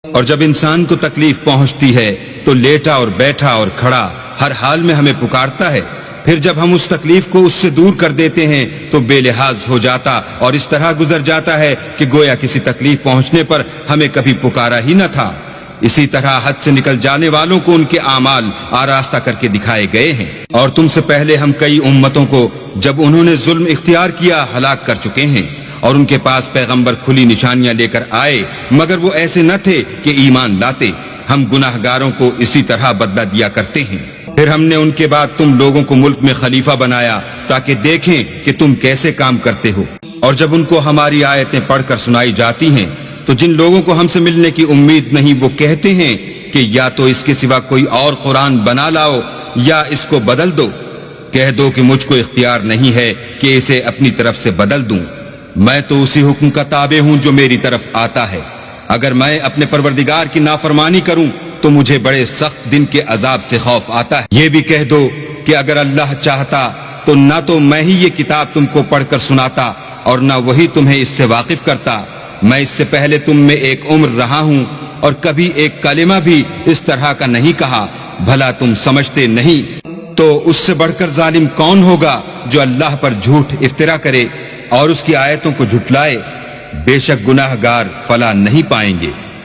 اور جب انسان کو تکلیف پہنچتی ہے تو لیٹا اور بیٹھا اور کھڑا ہر حال میں ہمیں پکارتا ہے، پھر جب ہم اس تکلیف کو اس سے دور کر دیتے ہیں تو بے لحاظ ہو جاتا اور اس طرح گزر جاتا ہے کہ گویا کسی تکلیف پہنچنے پر ہمیں کبھی پکارا ہی نہ تھا۔ اسی طرح حد سے نکل جانے والوں کو ان کے اعمال آراستہ کر کے دکھائے گئے ہیں، اور تم سے پہلے ہم کئی امتوں کو جب انہوں نے ظلم اختیار کیا ہلاک کر چکے ہیں، اور ان کے پاس پیغمبر کھلی نشانیاں لے کر آئے مگر وہ ایسے نہ تھے کہ ایمان لاتے۔ ہم گناہ گاروں کو اسی طرح بدلہ دیا کرتے ہیں۔ پھر ہم نے ان کے بعد تم لوگوں کو ملک میں خلیفہ بنایا تاکہ دیکھیں کہ تم کیسے کام کرتے ہو، اور جب ان کو ہماری آیتیں پڑھ کر سنائی جاتی ہیں تو جن لوگوں کو ہم سے ملنے کی امید نہیں وہ کہتے ہیں کہ یا تو اس کے سوا کوئی اور قرآن بنا لاؤ یا اس کو بدل دو۔ کہہ دو کہ مجھ کو اختیار نہیں ہے کہ اسے اپنی طرف سے بدل دوں، میں تو اسی حکم کا تابع ہوں جو میری طرف آتا ہے۔ اگر میں اپنے پروردگار کی نافرمانی کروں تو مجھے بڑے سخت دن کے عذاب سے خوف آتا ہے۔ یہ بھی کہہ دو کہ اگر اللہ چاہتا تو نہ تو میں ہی یہ کتاب تم کو پڑھ کر سناتا اور نہ وہی تمہیں اس سے واقف کرتا۔ میں اس سے پہلے تم میں ایک عمر رہا ہوں اور کبھی ایک کلمہ بھی اس طرح کا نہیں کہا، بھلا تم سمجھتے نہیں؟ تو اس سے بڑھ کر ظالم کون ہوگا جو اللہ پر جھوٹ افترا کرے اور اس کی آیتوں کو جھٹلائے؟ بے شک گناہ گار فلاح نہیں پائیں گے۔